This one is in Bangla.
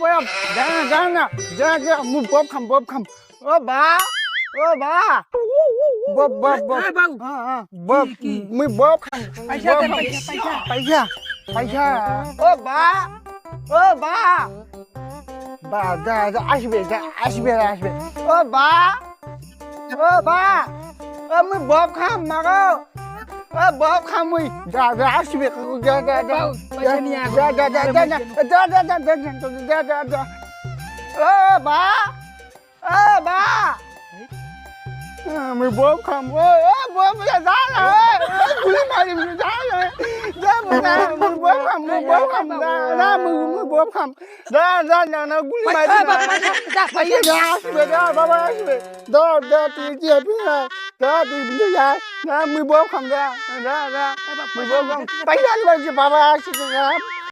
বয়াম জানা না যা মু বব খাম ও বা বব বব মুই বব খাম পয়সা ও বা যা আসবে ও বা মুই বব খাম মাগো বব খাম মুই যা আসবে যা ও বা মুই বব খাম বব যা না গুলি মারি যা মুই বব খাম না মুই বব খাম না গুলি মারি যা আসবে বাবা আসবে তুই যে তুই যা না মুই বব খাম যা মুই বব খাম পয়সা বাবা আসবে